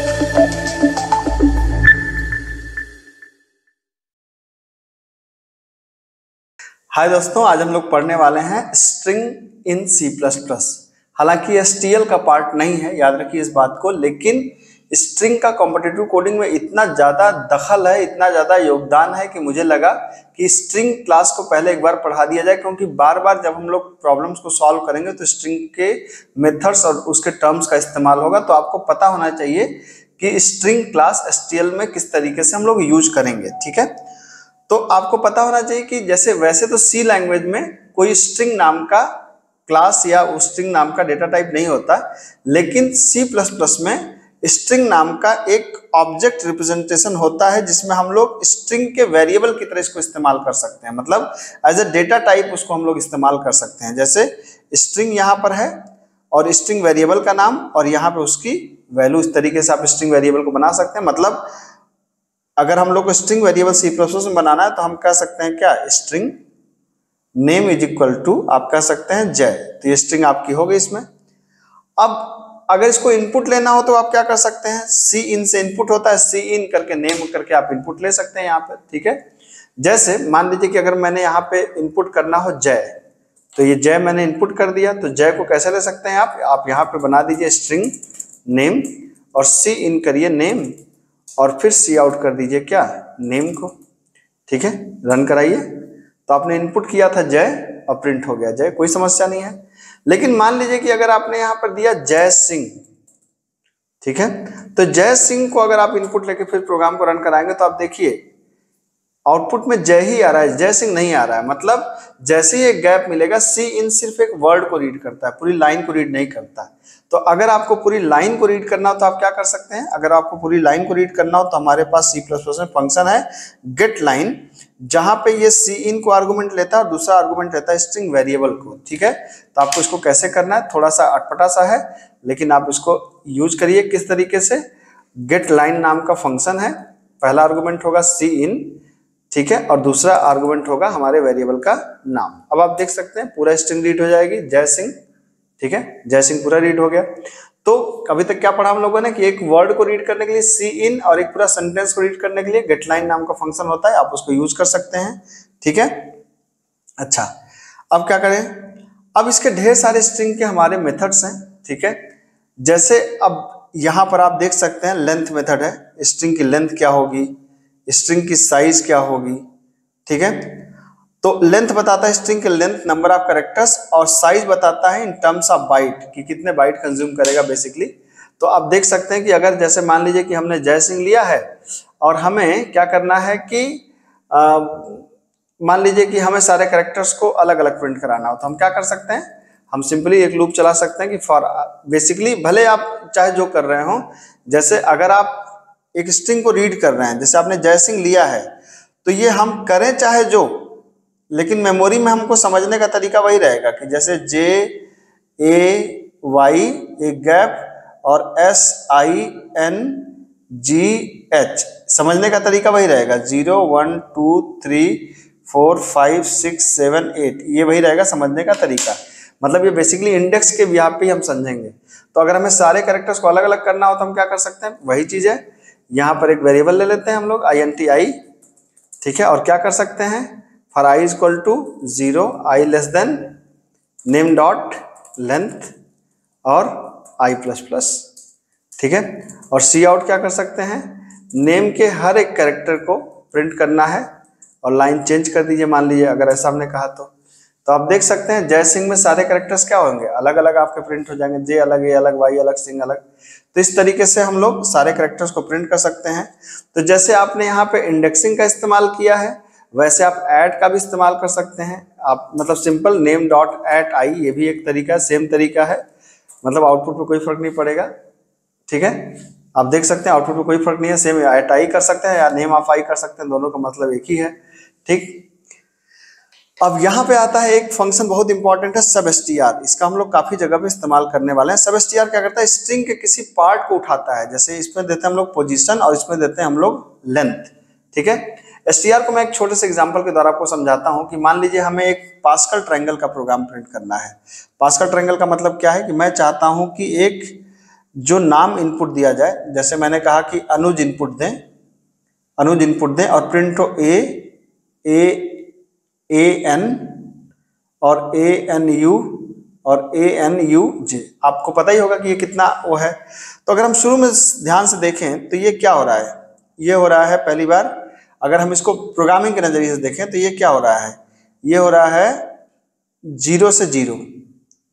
हाय दोस्तों, आज हम लोग पढ़ने वाले हैं स्ट्रिंग इन C++। हालांकि STL का पार्ट नहीं है, याद रखिए इस बात को, लेकिन स्ट्रिंग का कॉम्पिटिटिव कोडिंग में इतना ज़्यादा दखल है, इतना ज़्यादा योगदान है कि मुझे लगा कि स्ट्रिंग क्लास को पहले एक बार पढ़ा दिया जाए, क्योंकि बार बार जब हम लोग प्रॉब्लम्स को सॉल्व करेंगे तो स्ट्रिंग के मेथड्स और उसके टर्म्स का इस्तेमाल होगा। तो आपको पता होना चाहिए कि स्ट्रिंग क्लास STL में किस तरीके से हम लोग यूज करेंगे। ठीक है, तो आपको पता होना चाहिए कि जैसे वैसे तो C लैंग्वेज में कोई स्ट्रिंग नाम का क्लास या उस स्ट्रिंग नाम का डेटा टाइप नहीं होता, लेकिन C++ में स्ट्रिंग नाम का एक ऑब्जेक्ट रिप्रेजेंटेशन होता है, जिसमें हम लोग स्ट्रिंग के वेरिएबल की तरह इसको इस्तेमाल कर सकते हैं। मतलब एज ए डेटा टाइप उसको हम लोग इस्तेमाल कर सकते हैं। जैसे स्ट्रिंग यहाँ पर है और स्ट्रिंग वेरिएबल का नाम और यहाँ पे उसकी वैल्यू, इस तरीके से आप स्ट्रिंग वेरिएबल को बना सकते हैं। मतलब अगर हम लोग को स्ट्रिंग वेरिएबल C++ में बनाना है तो हम कह सकते हैं क्या, string name is equal to, आप कह सकते हैं जय। तो ये स्ट्रिंग आपकी हो गई इसमें। अब अगर इसको इनपुट लेना हो तो आप क्या कर सकते हैं, सी इन से इनपुट होता है, सी इन करके नेम करके आप इनपुट ले सकते हैं यहाँ पे। ठीक है, जैसे मान लीजिए कि अगर मैंने यहाँ पे इनपुट करना हो जय, तो ये जय मैंने इनपुट कर दिया, तो जय को कैसे ले सकते हैं आप यहाँ पे बना दीजिए स्ट्रिंग नेम और सी इन करिए नेम और फिर सी आउट कर दीजिए क्या, नेम को। ठीक है, रन कराइए, तो आपने इनपुट किया था जय और प्रिंट हो गया जय, कोई समस्या नहीं है। लेकिन मान लीजिए कि अगर आपने यहाँ पर दिया जय सिंह, ठीक है, तो जय सिंह को अगर आप इनपुट लेके फिर प्रोग्राम को रन कराएंगे तो आप देखिए आउटपुट में जय ही आ रहा है, जय सिंह नहीं आ रहा है। मतलब जैसे ही एक गैप मिलेगा, सी इन सिर्फ एक वर्ड को रीड करता है, पूरी लाइन को रीड नहीं करता। तो अगर आपको पूरी लाइन को रीड करना हो तो आप क्या कर सकते हैं, अगर आपको पूरी लाइन को रीड करना हो तो हमारे पास C++ में फंक्शन है गेट लाइन, जहां पे ये सी इन को आर्गुमेंट लेता है और दूसरा आर्गुमेंट लेता है स्ट्रिंग वेरिएबल को। ठीक है, तो आपको इसको कैसे करना है, थोड़ा सा अटपटा सा है, लेकिन आप इसको यूज करिए किस तरीके से। गेट लाइन नाम का फंक्शन है, पहला आर्गुमेंट होगा सी इन, ठीक है, और दूसरा आर्गुमेंट होगा हमारे वेरिएबल का नाम। अब आप देख सकते हैं पूरा स्ट्रिंग रीड हो जाएगी जय सिंह। ठीक है, जय सिंह पूरा रीड हो गया। तो अभी तक क्या पढ़ा हम लोगों ने कि एक वर्ड को रीड करने के लिए सी इन और एक पूरा सेंटेंस को रीड करने के लिए गेट लाइन नाम का फंक्शन होता है, आप उसको यूज कर सकते हैं। ठीक है, अच्छा, अब क्या करें, अब इसके ढेर सारे स्ट्रिंग के हमारे मेथड्स हैं। ठीक है, जैसे अब यहां पर आप देख सकते हैं लेंथ मेथड है, स्ट्रिंग की लेंथ क्या होगी, स्ट्रिंग की साइज क्या होगी। ठीक है, तो लेंथ बताता है स्ट्रिंग के लेंथ, नंबर ऑफ कैरेक्टर्स, और साइज बताता है इन टर्म्स ऑफ बाइट कि कितने बाइट कंज्यूम करेगा बेसिकली। तो आप देख सकते हैं कि अगर जैसे मान लीजिए कि हमने जय सिंह लिया है और हमें क्या करना है कि मान लीजिए कि हमें सारे कैरेक्टर्स को अलग अलग प्रिंट कराना हो, तो हम क्या कर सकते हैं, हम सिंपली एक लूप चला सकते हैं कि फॉर, बेसिकली भले आप चाहे जो कर रहे हो, जैसे अगर आप एक स्ट्रिंग को रीड कर रहे हैं, जैसे आपने जय सिंह लिया है, तो ये हम करें चाहे जो, लेकिन मेमोरी में हमको समझने का तरीका वही रहेगा कि जैसे JAY एक गैप और SINGH, समझने का तरीका वही रहेगा, 0 1 2 3 4 5 6 7 8, ये वही रहेगा समझने का तरीका। मतलब ये बेसिकली इंडेक्स के यहाँ पे हम समझेंगे। तो अगर हमें सारे कैरेक्टर्स को अलग अलग करना हो तो हम क्या कर सकते हैं, वही चीज है, यहाँ पर एक वेरिएबल ले लेते हैं हम लोग INTI। ठीक है, और क्या कर सकते हैं, for I equal to 0, I less than name dot length और I++। ठीक है, और सी आउट क्या कर सकते हैं, नेम के हर एक कैरेक्टर को प्रिंट करना है और लाइन चेंज कर दीजिए, मान लीजिए अगर ऐसा हमने कहा तो आप देख सकते हैं जय सिंह में सारे कैरेक्टर्स क्या होंगे, अलग अलग आपके प्रिंट हो जाएंगे, जे अलग, ए अलग, वाई अलग, सिंह अलग। तो इस तरीके से हम लोग सारे कैरेक्टर्स को प्रिंट कर सकते हैं। तो जैसे आपने यहाँ पे इंडेक्सिंग का इस्तेमाल किया है, वैसे आप ऐड का भी इस्तेमाल कर सकते हैं। आप मतलब सिंपल नेम डॉट एट आई, ये भी एक तरीका, सेम तरीका है, मतलब आउटपुट पे कोई फर्क नहीं पड़ेगा। ठीक है, आप देख सकते हैं आउटपुट पे कोई फर्क नहीं है, सेम एट आई कर सकते हैं या नेम ऑफ आई कर सकते हैं, दोनों का मतलब एक ही है। ठीक, अब यहाँ पे आता है एक फंक्शन बहुत इंपॉर्टेंट है, सबस्ट्र। इसका हम लोग काफी जगह पे इस्तेमाल करने वाले हैं। सबस्ट्र क्या करता है, स्ट्रिंग के किसी पार्ट को उठाता है, जैसे इसमें देते हैं हम लोग पोजीशन और इसमें देते हैं हम लोग लेंथ। ठीक है, STR को मैं एक छोटे से एग्जांपल के द्वारा आपको समझाता हूं कि मान लीजिए हमें एक पास्कल ट्रायंगल का प्रोग्राम प्रिंट करना है। पास्कल ट्रायंगल का मतलब क्या है कि मैं चाहता हूं कि एक जो नाम इनपुट दिया जाए, जैसे मैंने कहा कि अनुज इनपुट दें, अनुज इनपुट दें और प्रिंट हो ए एन और ANU और ANUJ। आपको पता ही होगा कि ये कितना वो है। तो अगर हम शुरू में ध्यान से देखें तो ये क्या हो रहा है, ये हो रहा है पहली बार, अगर हम इसको प्रोग्रामिंग के नजरिए से देखें तो ये क्या हो रहा है, ये हो रहा है 0 से 0,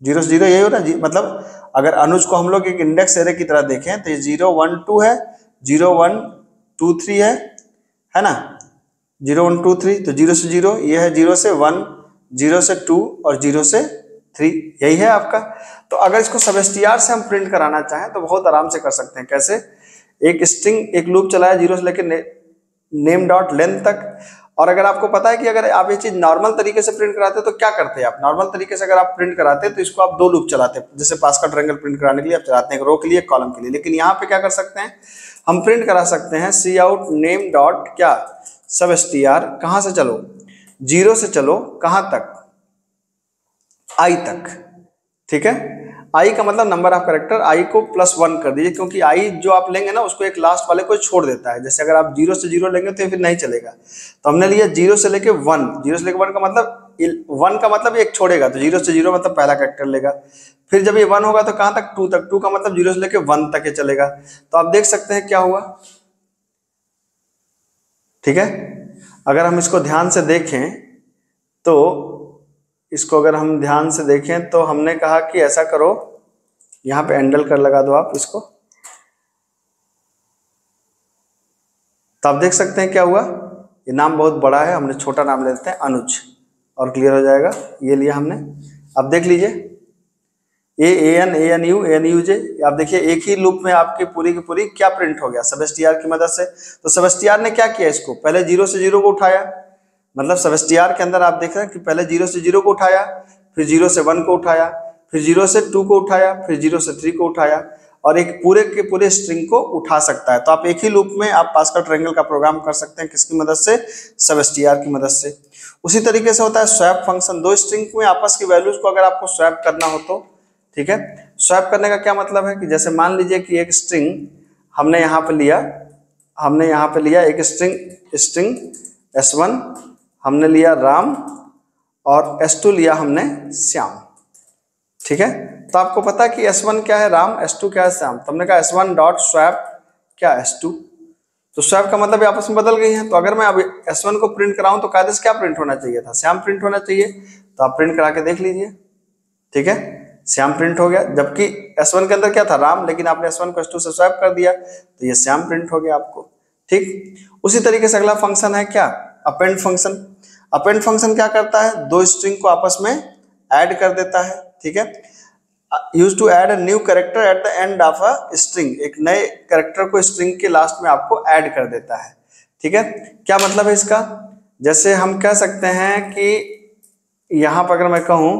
0 से 0 यही हो रहा है। मतलब अगर अनुज को हम लोग एक इंडेक्स एरे की तरह देखें तो ये 0 1 2 है, 0 1 2 3 है ना, 0 1 2 3, तो 0 से 0 ये है, 0 से 1, 0 से 2 और 0 से 3, यही है आपका। तो अगर इसको सबस्टियार से हम प्रिंट कराना चाहें तो बहुत आराम से कर सकते हैं। कैसे, एक स्ट्रिंग, एक लूप चलाया 0 से लेकर नेम डॉट लेंथ तक, और अगर आपको पता है कि अगर आप ये चीज नॉर्मल तरीके से प्रिंट कराते तो क्या करते हैं आप, नॉर्मल तरीके से अगर आप प्रिंट कराते तो इसको आप 2 लूप चलाते, जैसे पास का ट्रायंगल प्रिंट कराने के लिए आप चलाते हैं, रो के लिए, कॉलम के लिए। लेकिन यहाँ पे क्या कर सकते हैं, हम प्रिंट करा सकते हैं सी आउट नेम डॉट क्या सबस्टियार, कहाँ से चलो, 0 से चलो कहाँ तक, I तक, ठीक है। I का मतलब नंबर ऑफ कैरेक्टर, I को +1 कर दीजिए, क्योंकि I जो आप लेंगे ना उसको एक लास्ट वाले को छोड़ देता है। जैसे अगर आप 0 से 0 लेंगे तो फिर नहीं चलेगा, तो हमने लिया 0 से लेके 1, 0 से लेके 1 का मतलब 1 का मतलब एक छोड़ेगा, तो 0 से 0 मतलब पहला कैरेक्टर लेगा। फिर जब ये 1 होगा तो कहाँ तक, 2 तक, 2 का मतलब 0 से लेके 1 तक ये चलेगा। तो आप देख सकते हैं क्या हुआ, ठीक है। अगर हम इसको ध्यान से देखें तो इसको अगर हम ध्यान से देखें तो हमने कहा कि ऐसा करो, यहां पे हैंडल कर लगा दो आप इसको, तो आप देख सकते हैं क्या हुआ, ये नाम बहुत बड़ा है, हमने छोटा नाम ले लेते हैं अनुज, और क्लियर हो जाएगा। ये लिया हमने, अब देख लीजिए AN ANU ANUJ, आप देखिए एक ही लूप में आपकी पूरी की पूरी क्या प्रिंट हो गया सबस्टियार की मदद से। तो सबस्टियार ने क्या किया, इसको पहले 0 से 0 को उठाया, मतलब सबस्टियार के अंदर आप देख रहे हैं कि पहले 0 से 0 को उठाया, फिर 0 से 1 को उठाया, फिर 0 से 2 को उठाया, फिर 0 से 3 को उठाया, और एक पूरे के पूरे स्ट्रिंग को उठा सकता है। तो आप एक ही लूप में आप पास्कल ट्रायंगल का प्रोग्राम कर सकते हैं, किसकी मदद से, सबस्टियार की मदद से। उसी तरीके से होता है स्वैप फंक्शन, 2 स्ट्रिंग में आपस की वैल्यूज को अगर आपको स्वैप करना हो तो, ठीक है। स्वैप करने का क्या मतलब है कि जैसे मान लीजिए कि एक स्ट्रिंग हमने यहाँ पे लिया, हमने यहाँ पे लिया एक स्ट्रिंग S1 हमने लिया राम, और S2 लिया हमने श्याम, ठीक है। तो आपको पता है कि S1 क्या है राम, S2 क्या है श्याम, तो हमने कहा S1 डॉट स्वैप क्या S2, तो स्वैप का मतलब ये आपस में बदल गई है। तो अगर मैं अब S1 को प्रिंट कराऊं तो कायदे से क्या प्रिंट होना चाहिए था, श्याम प्रिंट होना चाहिए। तो आप प्रिंट करा के देख लीजिए, ठीक है, श्याम प्रिंट हो गया, जबकि S1 के अंदर क्या था राम, लेकिन आपने S1 को S2 से स्वैप कर दिया तो ये श्याम प्रिंट हो गया आपको, ठीक। उसी तरीके से अगला फंक्शन है क्या, अपेंड फंक्शन। अपेंड फंक्शन क्या करता है, 2 स्ट्रिंग को आपस में ऐड कर देता है, ठीक है। Use to add a new character at the end of a string, एक नए कैरेक्टर को स्ट्रिंग के लास्ट में आपको ऐड कर देता है, ठीक है। क्या मतलब है इसका, जैसे हम कह सकते हैं कि यहां पर अगर मैं कहूं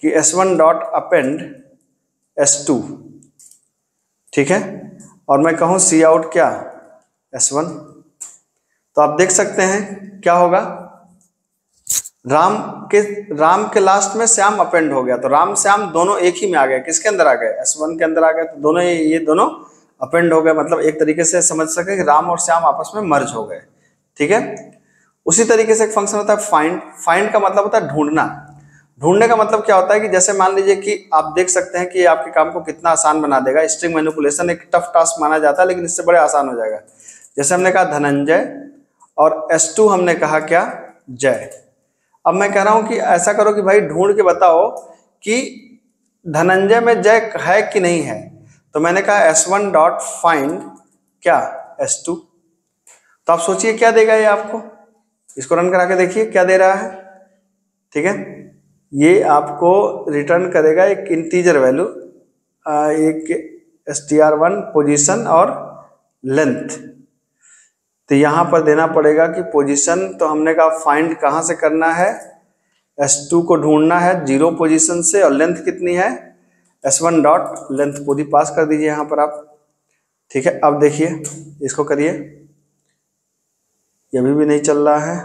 कि S1 डॉट अपेंड S2, ठीक है, और मैं कहूं सी आउट क्या S1, तो आप देख सकते हैं क्या होगा, राम के लास्ट में श्याम अपेंड हो गया, तो राम श्याम दोनों एक ही में आ गए, किसके अंदर आ गए, S1 के अंदर आ गए, तो दोनों ये दोनों अपेंड हो गए, मतलब एक तरीके से समझ सके कि राम और श्याम आपस में मर्ज हो गए, ठीक है। उसी तरीके से एक फंक्शन होता है फाइंड। फाइंड का मतलब होता है ढूंढना। ढूंढने का मतलब क्या होता है कि जैसे मान लीजिए कि आप देख सकते हैं कि ये आपके काम को कितना आसान बना देगा। स्ट्रिंग मैनिपुलेशन एक टफ टास्क माना जाता है, लेकिन इससे बड़े आसान हो जाएगा। जैसे हमने कहा धनंजय और S2 हमने कहा क्या जय। अब मैं कह रहा हूं कि ऐसा करो कि भाई ढूंढ के बताओ कि धनंजय में जय है कि नहीं है, तो मैंने कहा S1 डॉट फाइंड क्या S2, तो आप सोचिए क्या देगा ये आपको, इसको रन करा के देखिए क्या दे रहा है, ठीक है। ये आपको रिटर्न करेगा एक इंटीजर वैल्यू, एक str1 पोजीशन और लेंथ। तो यहां पर देना पड़ेगा कि पोजीशन, तो हमने कहा फाइंड कहां से करना है, S2 को ढूंढना है 0 पोजीशन से, और लेंथ कितनी है S1 डॉट लेंथ पूरी पास कर दीजिए यहां पर आप, ठीक है। अब देखिए इसको करिए, ये अभी भी नहीं चल रहा है,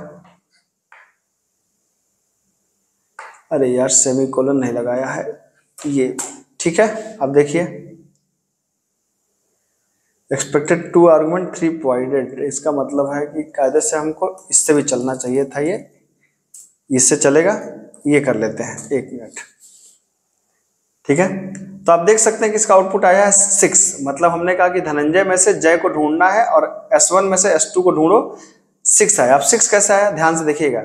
अरे यार सेमीकोलन नहीं लगाया है ये, ठीक है। अब देखिए एक्सपेक्टेड टू आर्गुमेंट 3 प्रोवाइडेड, इसका मतलब है कि कायदे से हमको इससे भी चलना चाहिए था, ये इससे चलेगा, ये कर लेते हैं 1 मिनट। ठीक है, तो आप देख सकते हैं कि इसका आउटपुट आया है 6, मतलब हमने कहा कि धनंजय में से जय को ढूंढना है और S1 में से S2 को ढूंढो, 6 आया। अब 6 कैसा आया ध्यान से देखिएगा,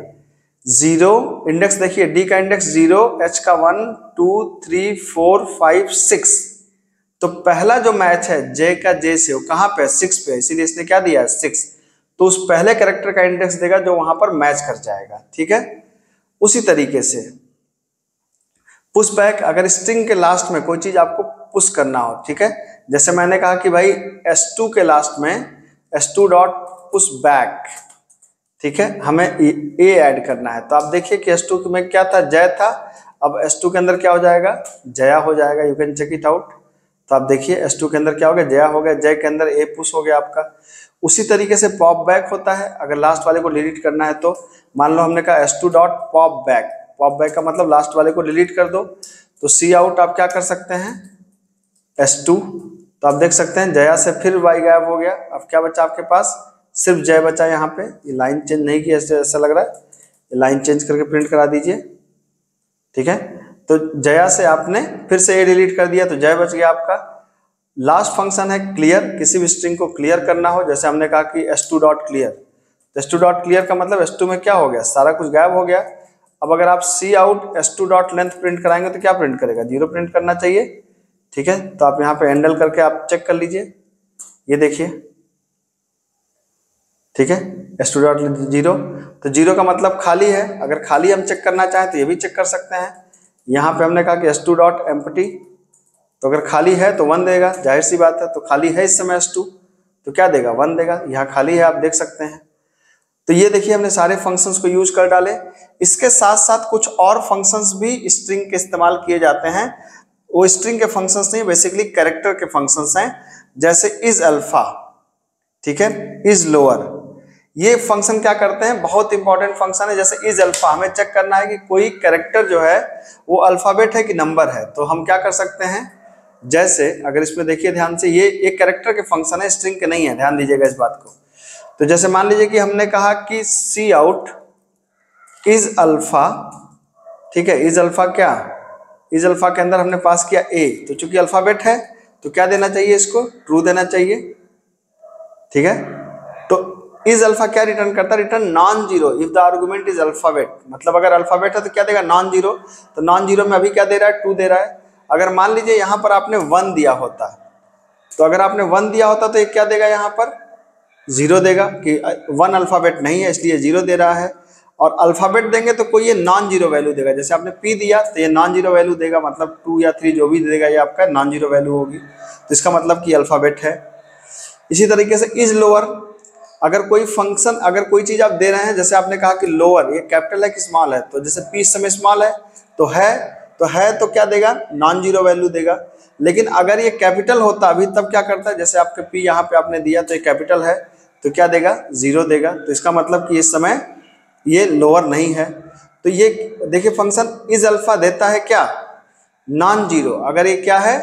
0 इंडेक्स देखिए, D का इंडेक्स 0, H का 1 2 3 4 5 6, तो पहला जो मैच है J का J से वो कहाँ पे, 6 पे, इसीलिए इसने क्या दिया है 6, तो उस पहले कैरेक्टर का इंडेक्स देगा जो वहां पर मैच कर जाएगा। ठीक है, उसी तरीके से पुश बैक, अगर स्ट्रिंग के लास्ट में कोई चीज आपको पुश करना हो, ठीक है, जैसे मैंने कहा कि भाई S2 के लास्ट में S2 डॉट पुश बैक, ठीक है, हमें ए ऐड करना है, तो आप देखिए कि S2 में क्या था, जय था, अब S2 के अंदर क्या हो जाएगा, जया हो जाएगा, you can check it out. तो आप देखिए S2 के अंदर क्या हो गया, जया हो गया, जय के अंदर ए पुश हो गया आपका। उसी तरीके से पॉप बैक होता है, अगर लास्ट वाले को डिलीट करना है तो मान लो हमने कहा S2 dot pop back, pop back का मतलब लास्ट वाले को डिलीट कर दो, तो सी आउट आप क्या कर सकते हैं S2, तो आप देख सकते हैं जया से फिर वाई गायब हो गया, अब क्या बचा आपके पास, सिर्फ जय बचा। यहाँ पे ये लाइन चेंज नहीं की, ऐसा लग रहा है, ये लाइन चेंज करके प्रिंट करा दीजिए। ठीक है, तो जया से आपने फिर से ए डिलीट कर दिया, तो जय बच गया आपका। लास्ट फंक्शन है क्लियर, किसी भी स्ट्रिंग को क्लियर करना हो, जैसे हमने कहा कि S2 डॉट क्लियर, तो S2 डॉट क्लियर का मतलब S2 में क्या हो गया, सारा कुछ गायब हो गया। अब अगर आप C out S2 dot length print कराएंगे तो क्या प्रिंट करेगा, 0 प्रिंट करना चाहिए। ठीक है, तो आप यहाँ पे हैंडल करके आप चेक कर लीजिए, ये देखिए, ठीक है, S2 डॉट 0, तो 0 का मतलब खाली है, अगर खाली हम चेक करना चाहें तो ये भी चेक कर सकते हैं। यहाँ पे हमने कहा कि S2 डॉट एम्प्टी, तो अगर खाली है तो 1 देगा, जाहिर सी बात है, तो खाली है इस समय S2, तो क्या देगा, 1 देगा, यहाँ खाली है, आप देख सकते हैं। तो ये देखिए हमने सारे फंक्शंस को यूज कर डाले। इसके साथ साथ कुछ और फंक्शंस भी स्ट्रिंग के इस्तेमाल किए जाते हैं, वो स्ट्रिंग के फंक्शंस नहीं, बेसिकली कैरेक्टर के फंक्शंस हैं, जैसे इज अल्फा, ठीक है, इज लोअर, ये फंक्शन क्या करते हैं, बहुत इंपॉर्टेंट फंक्शन है। जैसे इज अल्फा, हमें चेक करना है कि कोई कैरेक्टर जो है वो अल्फाबेट है कि नंबर है, तो हम क्या कर सकते हैं, जैसे अगर इसमें देखिए ध्यान से, ये एक कैरेक्टर के फंक्शन है, स्ट्रिंग के नहीं है, ध्यान दीजिएगा इस बात को। तो जैसे मान लीजिए कि हमने कहा कि सी आउट इज अल्फा, ठीक है, इज अल्फा क्या, इज अल्फा के अंदर हमने पास किया ए, तो चूंकि अल्फाबेट है तो क्या देना चाहिए, इसको ट्रू देना चाहिए। ठीक है, तो इज अल्फा क्या रिटर्न करता है, return non zero if the argument is alphabet, मतलब अगर अल्फाबेट है तो क्या देगा, नॉन जीरो, तो नॉन जीरो में अभी क्या दे रहा है, 2 दे रहा है। अगर मान लीजिए यहाँ पर आपने 1 दिया होता, तो अगर आपने 1 दिया होता तो ये क्या देगा, यहाँ पर 0 देगा, कि 1 अल्फाबेट नहीं है इसलिए 0 दे रहा है, और अल्फाबेट देंगे तो कोई ये नॉन जीरो वैल्यू देगा, जैसे आपने P दिया तो ये नॉन जीरो वैल्यू देगा, मतलब 2 या 3 जो भी देगा ये आपका नॉन जीरो वैल्यू होगी, तो इसका मतलब कि अल्फाबेट है। इसी तरीके से इज लोअर, अगर कोई फंक्शन, अगर कोई चीज आप दे रहे हैं, जैसे आपने कहा कि लोअर, ये कैपिटल है कि स्मॉल है, तो जैसे P इस समय स्मॉल है, तो क्या देगा, नॉन जीरो वैल्यू देगा। लेकिन अगर ये कैपिटल होता अभी, तब क्या करता है, जैसे आपके P यहाँ पे आपने दिया तो ये कैपिटल है, तो क्या देगा, 0 देगा, तो इसका मतलब कि इस समय ये लोअर नहीं है। तो ये देखिए फंक्शन इज अल्फा देता है क्या, नॉन जीरो, अगर ये क्या है,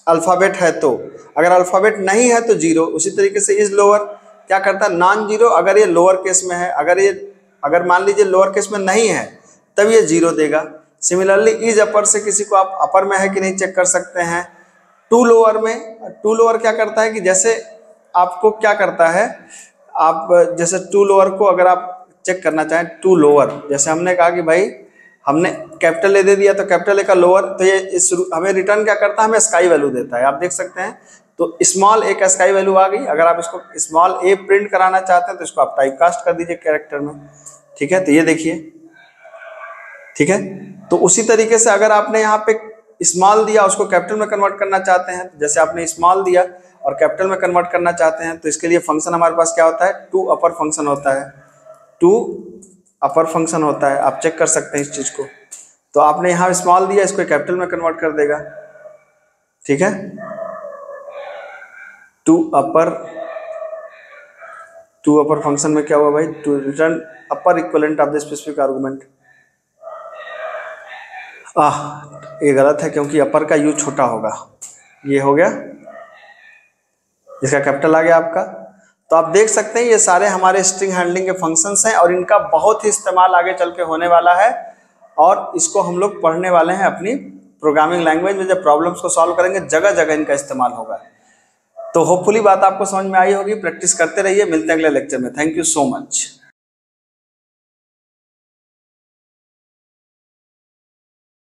अल्फाबेट है तो, अगर अल्फाबेट नहीं है तो 0। उसी तरीके से इज लोअर क्या करता है, नॉन जीरो अगर ये लोअर केस में है, अगर मान लीजिए लोअर केस में नहीं है तब ये 0 देगा। सिमिलरली इज अपर से किसी को आप अपर में है कि नहीं चेक कर सकते हैं। टू लोअर में, टू लोअर क्या करता है कि जैसे आपको क्या करता है, आप जैसे टू लोअर को अगर आप चेक करना चाहें, टू लोअर, जैसे हमने कहा कि भाई हमने कैपिटल ए दे दिया तो कैपिटल ए का लोअर, तो ये इस हमें रिटर्न क्या करता है, हमें स्काई वैल्यू देता है, आप देख सकते हैं। तो स्मॉल ए का स्काई वैल्यू आ गई, अगर आप इसको स्मॉल ए प्रिंट कराना चाहते हैं तो इसको आप टाइप कास्ट कर दीजिए कैरेक्टर में। ठीक है, तो ये देखिए, ठीक है, तो उसी तरीके से अगर आपने यहाँ पे स्मॉल दिया, उसको कैपिटल में कन्वर्ट करना चाहते हैं, जैसे आपने स्मॉल दिया और कैपिटल में कन्वर्ट करना चाहते हैं, तो इसके लिए फंक्शन हमारे पास क्या होता है, टू अपर फंक्शन होता है, टू अपर फंक्शन होता है, आप चेक कर सकते हैं इस चीज को। तो आपने यहाँ स्मॉल दिया, इसको कैपिटल में कन्वर्ट कर देगा। ठीक है, टू अपर फंक्शन में क्या हुआ भाई, to return upper equivalent of the specific argument. ये गलत है क्योंकि अपर का यूज छोटा होगा, ये हो गया इसका कैपिटल आ गया आपका। तो आप देख सकते हैं ये सारे हमारे स्ट्रिंग हैंडलिंग के फंक्शंस हैं और इनका बहुत ही इस्तेमाल आगे चल के होने वाला है और इसको हम लोग पढ़ने वाले हैं अपनी प्रोग्रामिंग लैंग्वेज में। जब प्रॉब्लम्स को सॉल्व करेंगे जगह जगह इनका इस्तेमाल होगा। तो होपफुली बात आपको समझ में आई होगी। प्रैक्टिस करते रहिए। मिलते हैं अगले लेक्चर में। Thank you so much.